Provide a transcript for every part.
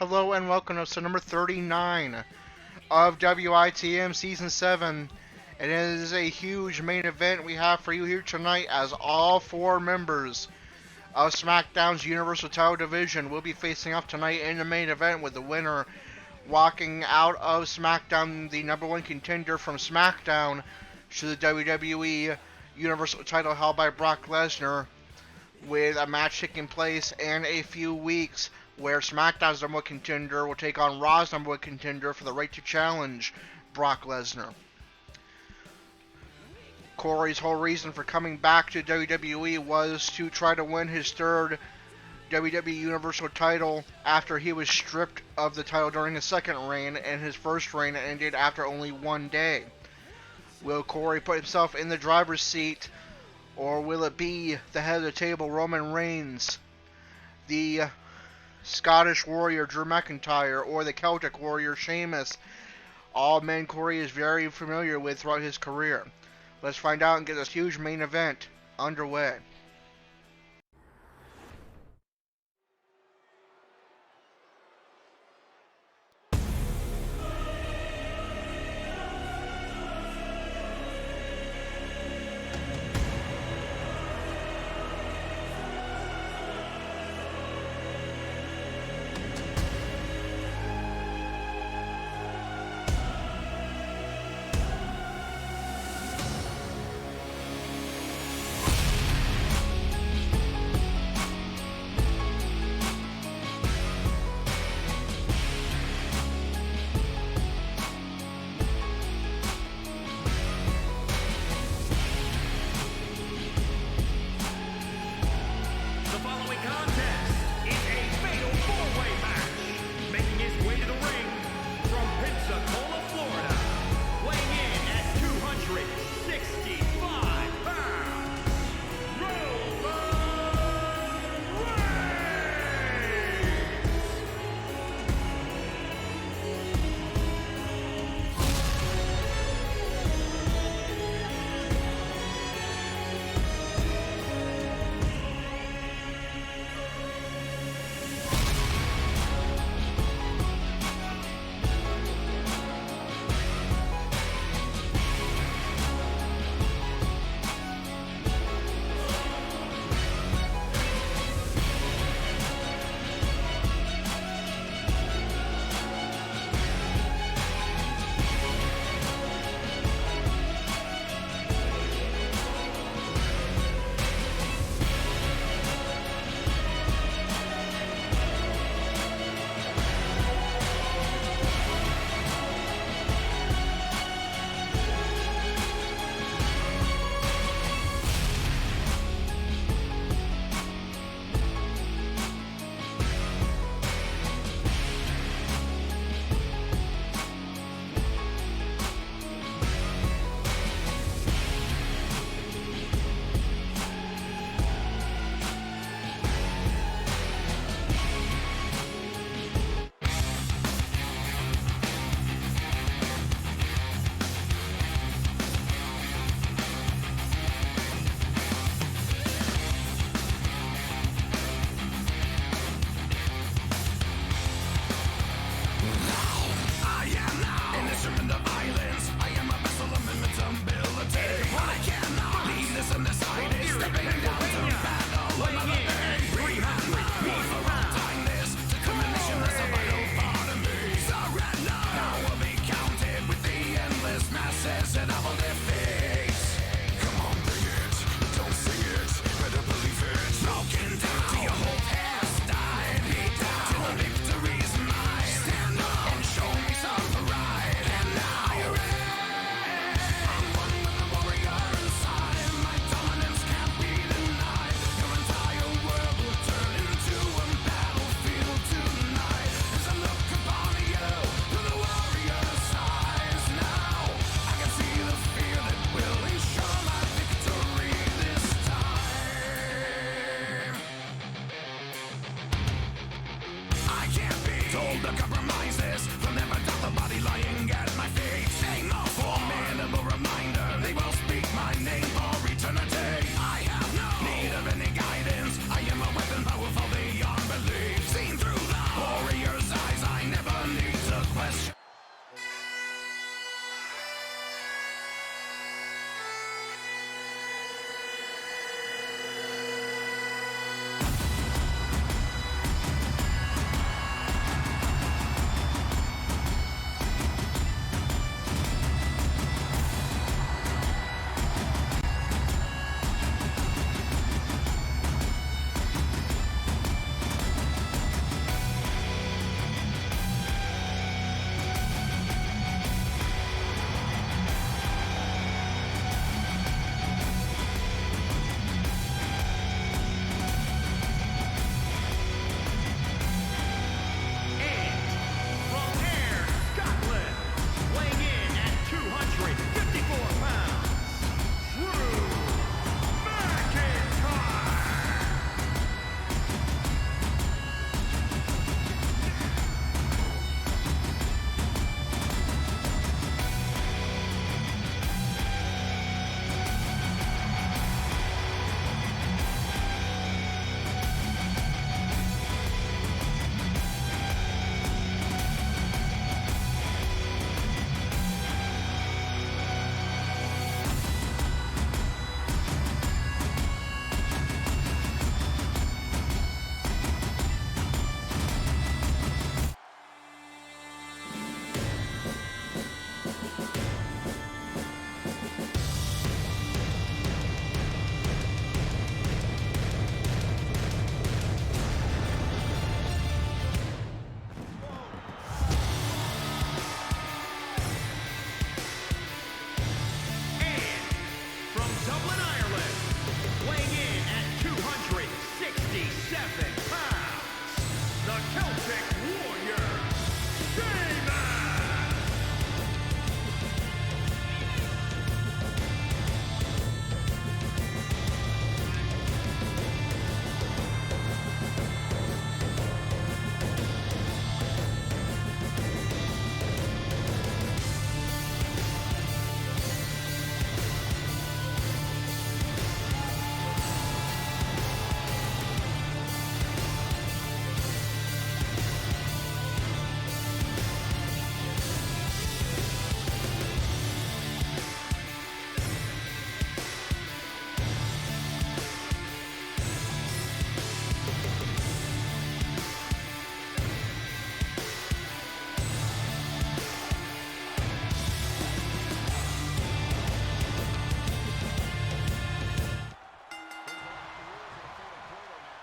Hello and welcome to episode number 39 of WITM Season 7. It is a huge main event we have for you here tonight, as all four members of SmackDown's Universal Title Division will be facing off tonight in the main event, with the winner walking out of SmackDown, the number one contender from SmackDown, to the WWE Universal Title held by Brock Lesnar, with a match taking place in a few weeks where SmackDown's number one contender will take on Raw's number one contender for the right to challenge Brock Lesnar. Corey's whole reason for coming back to WWE was to try to win his third WWE Universal title after he was stripped of the title during his second reign, and his first reign ended after only 1 day. Will Corey put himself in the driver's seat, or will it be the head of the table, Roman Reigns, the Scottish Warrior, Drew McIntyre, or the Celtic Warrior, Sheamus? All men Corey is very familiar with throughout his career. Let's find out and get this huge main event underway.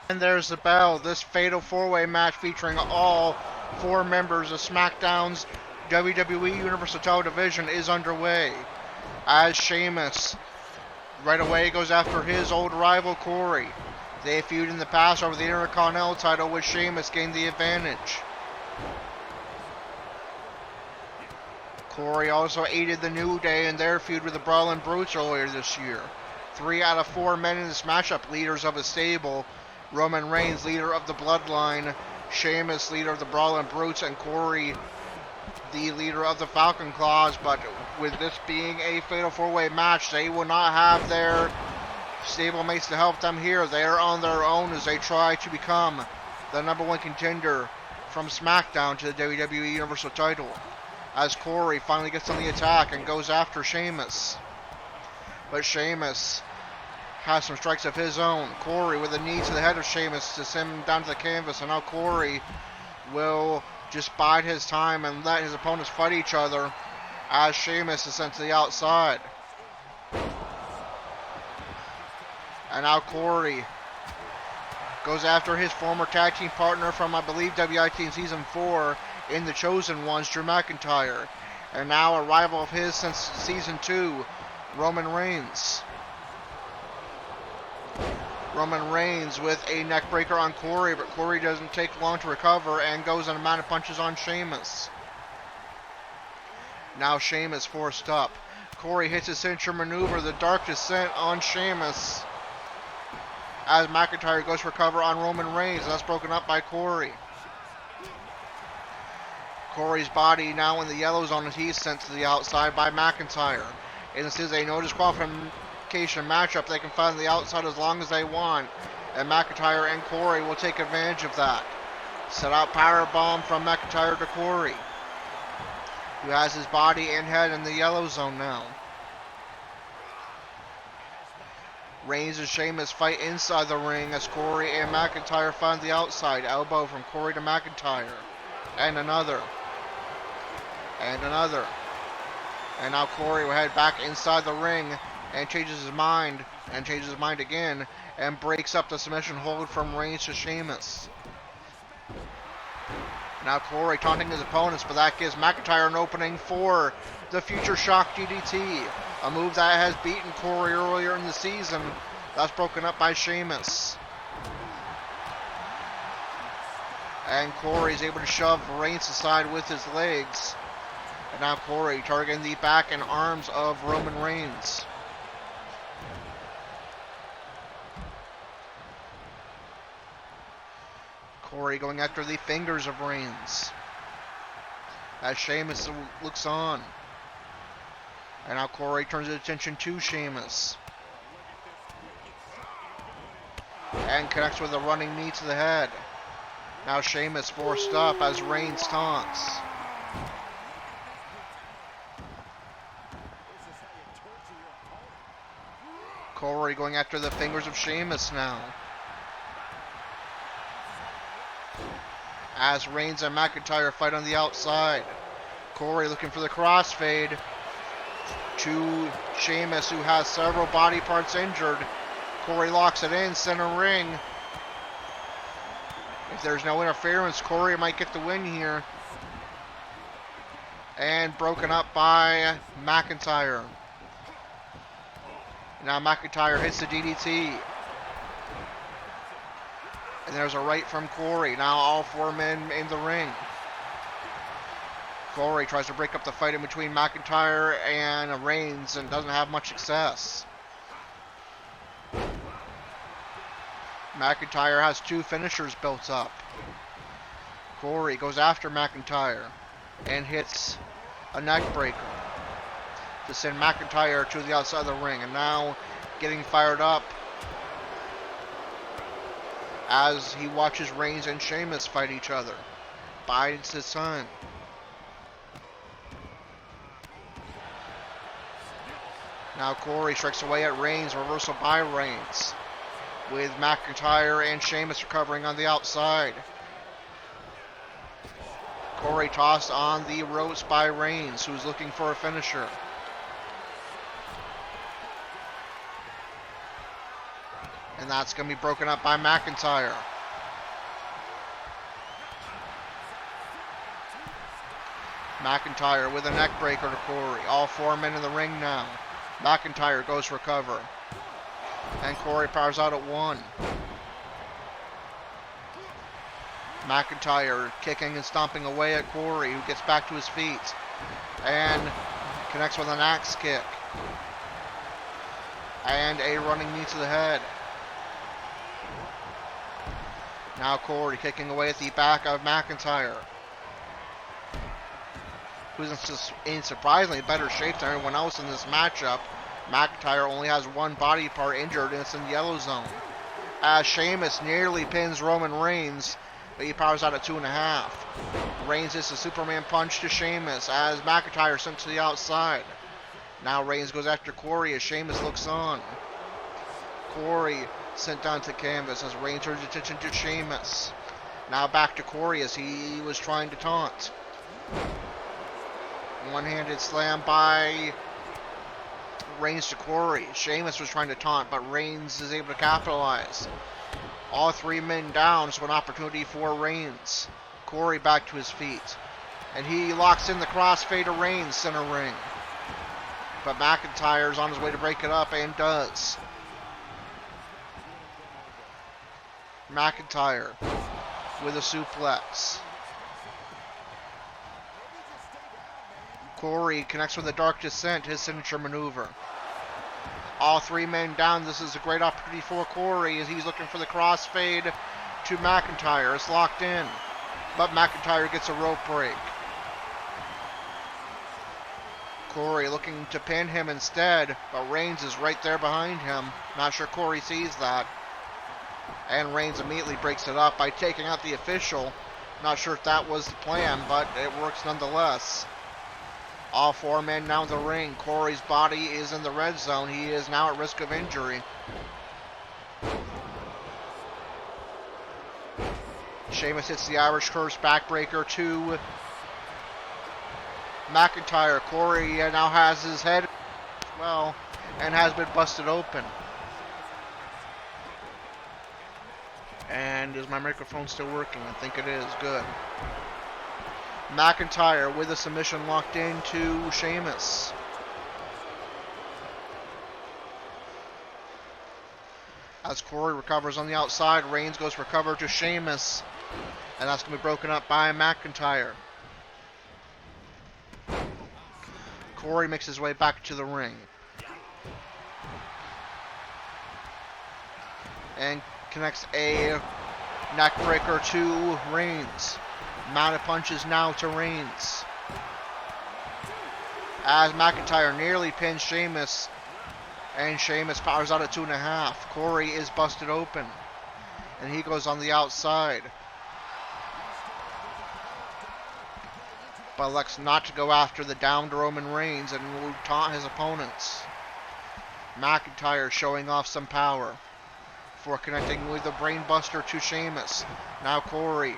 And there's the bell. This fatal four-way match featuring all four members of SmackDown's WWE Universal Title Division is underway. As Sheamus right away goes after his old rival Corey. They feud in the past over the Intercontinental title, with Sheamus gained the advantage. Corey also aided the New Day in their feud with the Brawlin' Brutes earlier this year. 3 out of 4 men in this matchup, leaders of his stable. Roman Reigns, leader of the Bloodline. Sheamus, leader of the Brawlin' Brutes. And Corey, the leader of the Falcon Claws. But with this being a fatal four-way match, they will not have their stablemates to help them here. They are on their own as they try to become the #1 contender from SmackDown to the WWE Universal title. As Corey finally gets on the attack and goes after Sheamus. But Sheamus has some strikes of his own. Corey with a knee to the head of Sheamus to send him down to the canvas. And now Corey will just bide his time and let his opponents fight each other as Sheamus is sent to the outside. And now Corey goes after his former tag team partner from, I believe, WIT in Season 4 in The Chosen Ones, Drew McIntyre. And now a rival of his since Season 2, Roman Reigns. Roman Reigns with a neckbreaker on Corey, but Corey doesn't take long to recover and goes on a amount of punches on Sheamus. Now Sheamus forced up. Corey hits his signature maneuver, the Dark Descent, on Sheamus. As McIntyre goes for cover on Roman Reigns, that's broken up by Corey. Corey's body now in the yellow zone as he's sent to the outside by McIntyre. And this is a no disqualification matchup. They can fight on the outside as long as they want. And McIntyre and Corey will take advantage of that. Set out powerbomb from McIntyre to Corey, who has his body and head in the yellow zone now. Reigns and Sheamus fight inside the ring as Corey and McIntyre find the outside. Elbow from Corey to McIntyre. And another. And another. And now Corey will head back inside the ring and changes his mind. And changes his mind again. And breaks up the submission hold from Reigns to Sheamus. Now Corey taunting his opponents, but that gives McIntyre an opening for the Future Shock DDT. A move that has beaten Corey earlier in the season. That's broken up by Sheamus. And Corey is able to shove Reigns aside with his legs. And now Corey targeting the back and arms of Roman Reigns. Corey going after the fingers of Reigns as Sheamus looks on. And now Corey turns his attention to Sheamus. And connects with a running knee to the head. Now Sheamus forced up as Reigns taunts. Corey going after the fingers of Sheamus now. As Reigns and McIntyre fight on the outside. Corey looking for the crossfade to Sheamus, who has several body parts injured. Corey locks it in, center ring. If there's no interference, Corey might get the win here. And broken up by McIntyre. Now McIntyre hits the DDT. And there's a right from Corey. Now all four men in the ring. Corey tries to break up the fight in between McIntyre and Reigns and doesn't have much success. McIntyre has two finishers built up. Corey goes after McIntyre and hits a neck breaker to send McIntyre to the outside of the ring. And now getting fired up as he watches Reigns and Sheamus fight each other. Bides his time. Now Corey strikes away at Reigns, reversal by Reigns, with McIntyre and Sheamus recovering on the outside. Corey tossed on the ropes by Reigns, who's looking for a finisher. And that's going to be broken up by McIntyre. McIntyre with a neck breaker to Corey. All 4 men in the ring now. McIntyre goes for cover. And Corey powers out at 1. McIntyre kicking and stomping away at Corey, who gets back to his feet. And connects with an axe kick. And a running knee to the head. Now Corey kicking away at the back of McIntyre, who's in surprisingly better shape than everyone else in this matchup. McIntyre only has 1 body part injured, and it's in the yellow zone. As Sheamus nearly pins Roman Reigns, but he powers out at 2.5. Reigns hits a Superman punch to Sheamus as McIntyre sent to the outside. Now Reigns goes after Corey as Sheamus looks on. Corey sent down to canvas as Reigns turns attention to Sheamus. Now back to Corey as he was trying to taunt. One-handed slam by Reigns to Corey. Sheamus was trying to taunt, but Reigns is able to capitalize. All 3 men down, so an opportunity for Reigns. Corey back to his feet. And he locks in the crossfade to Reigns, center ring. But McIntyre's on his way to break it up, and does. McIntyre with a suplex. Corey connects with a Dark Descent, his signature maneuver. All 3 men down. This is a great opportunity for Corey as he's looking for the crossfade to McIntyre. It's locked in, but McIntyre gets a rope break. Corey looking to pin him instead, but Reigns is right there behind him. Not sure Corey sees that. And Reigns immediately breaks it up by taking out the official. Not sure if that was the plan, but it works nonetheless. All 4 men now in the ring. Corey's body is in the red zone. He is now at risk of injury. Sheamus hits the Irish Curse backbreaker to McIntyre. Corey now has his head well and has been busted open. And is my microphone still working? I think it is. Good. McIntyre with a submission locked into Sheamus. As Corey recovers on the outside, Reigns goes for cover to Sheamus. And that's going to be broken up by McIntyre. Corey makes his way back to the ring. And connects a neckbreaker to Reigns. Mounted punches now to Reigns. As McIntyre nearly pins Sheamus. And Sheamus powers out at 2.5. Corey is busted open. And he goes on the outside. But elects not to go after the downed Roman Reigns and will taunt his opponents. McIntyre showing off some power for connecting with a brainbuster to Sheamus. Now Corey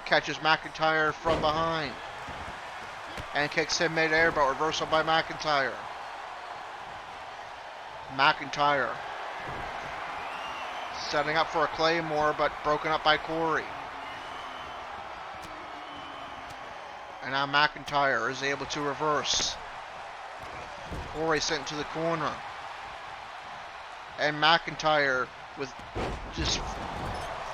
catches McIntyre from behind and kicks him mid-air, but reversal by McIntyre. McIntyre setting up for a Claymore, but broken up by Corey. And now McIntyre is able to reverse. Corey sent to the corner. And McIntyre with just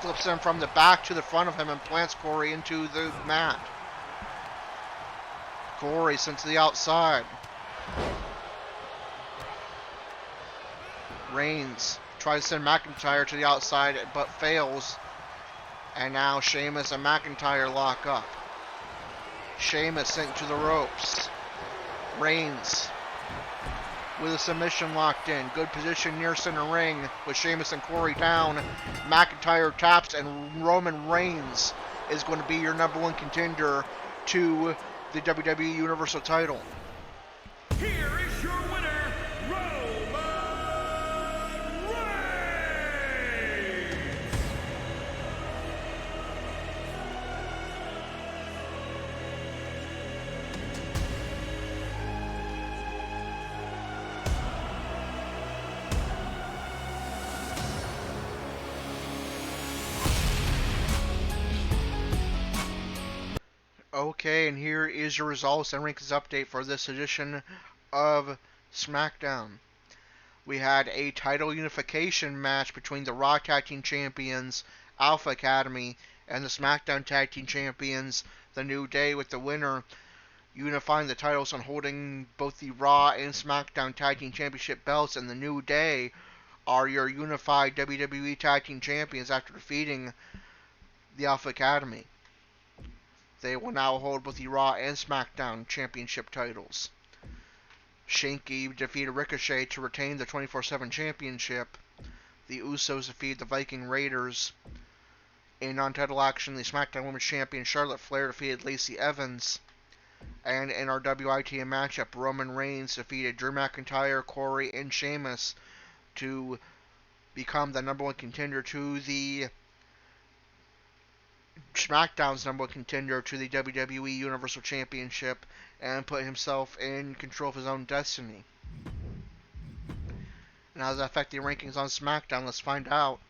flips him from the back to the front of him and plants Corey into the mat. Corey sent to the outside. Reigns tries to send McIntyre to the outside but fails. And now Sheamus and McIntyre lock up. Sheamus sent to the ropes. Reigns with a submission locked in. Good position near center ring with Sheamus and Corey down. McIntyre taps and Roman Reigns is going to be your #1 contender to the WWE Universal title. Here is your winner, Roman Reigns! Okay, and here is your results and rankings update for this edition of SmackDown. We had a title unification match between the Raw Tag Team Champions, Alpha Academy, and the SmackDown Tag Team Champions, The New Day, with the winner unifying the titles and holding both the Raw and SmackDown Tag Team Championship belts, and The New Day are your unified WWE Tag Team Champions after defeating the Alpha Academy. They will now hold both the Raw and SmackDown Championship titles. Shanky defeated Ricochet to retain the 24/7 Championship. The Usos defeated the Viking Raiders. In non-title action, the SmackDown Women's Champion Charlotte Flair defeated Lacey Evans. And in our WITM matchup, Roman Reigns defeated Drew McIntyre, Corey, and Sheamus to become the number one contender to the SmackDown's number one contender to the WWE Universal Championship and put himself in control of his own destiny. And how does that affect the rankings on SmackDown? Let's find out.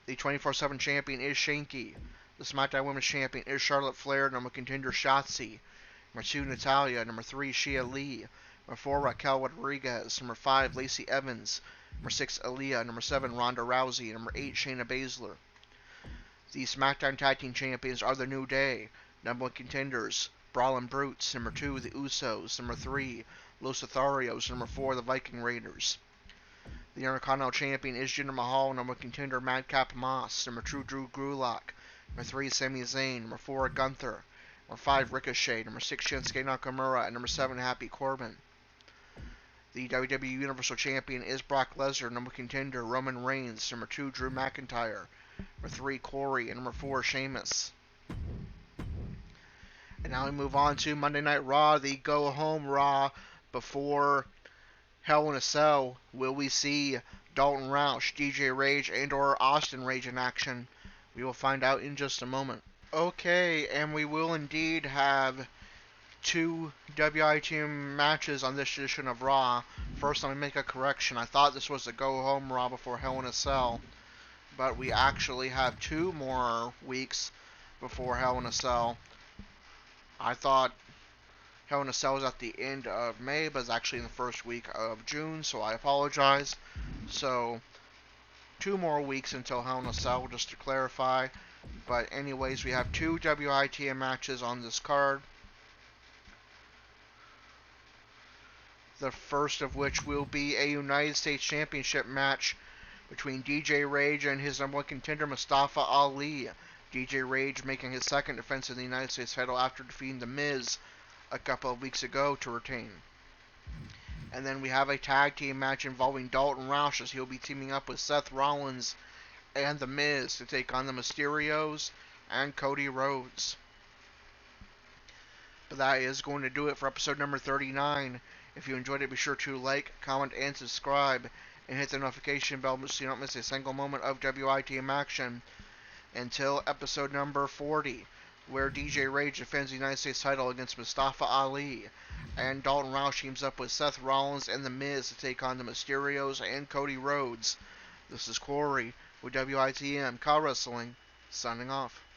The 24/7 champion is Shanky. The SmackDown Women's Champion is Charlotte Flair. Number contender Shotzi. Number 2 Natalya. Number 3 Shia Lee. Number 4 Raquel Rodriguez. Number 5 Lacey Evans. Number 6 Aaliyah. Number 7 Ronda Rousey. Number 8 Shayna Baszler. The SmackDown Tag Team Champions are The New Day. Number 1 contenders Brawlin' Brutes. Number 2 the Usos. Number 3 Los Lotharios. Number 4 the Viking Raiders. The Intercontinental Champion is Jinder Mahal. Number 1 contender Madcap Moss. Number 2 Drew Gulak. Number 3 Sami Zayn. Number 4 Gunther. Number 5 Ricochet. Number 6 Shinsuke Nakamura. And number 7 Happy Corbin. The WWE Universal Champion is Brock Lesnar. Number 1 contender Roman Reigns. Number 2 Drew McIntyre. Number 3 Corey. And number 4 Sheamus. And now we move on to Monday Night Raw, the Go Home Raw before Hell in a Cell. Will we see Dalton Roush, DJ Rage, and or Austin Rage in action? We will find out in just a moment. Okay, and we will indeed have 2 WITM matches on this edition of Raw. First, let me make a correction. I thought this was the Go Home Raw before Hell in a Cell, but we actually have 2 more weeks before Hell in a Cell. I thought Hell in a Cell was at the end of May, but it's actually in the first week of June, so I apologize. So, 2 more weeks until Hell in a Cell, just to clarify. But anyways, we have 2 WITM matches on this card. The first of which will be a United States Championship match between DJ Rage and his number 1 contender Mustafa Ali. DJ Rage making his second defense of the United States title after defeating The Miz a couple of weeks ago to retain. And then we have a tag team match involving Dalton Roush, as he'll be teaming up with Seth Rollins and The Miz to take on the Mysterios and Cody Rhodes. But that is going to do it for episode number 39. If you enjoyed it, be sure to like, comment, and subscribe, and hit the notification bell so you don't miss a single moment of WITM action until episode number 40, where DJ Rage defends the United States title against Mustafa Ali, and Dalton Roush teams up with Seth Rollins and The Miz to take on the Mysterios and Cody Rhodes. This is Corey with WITM CAW Wrestling, signing off.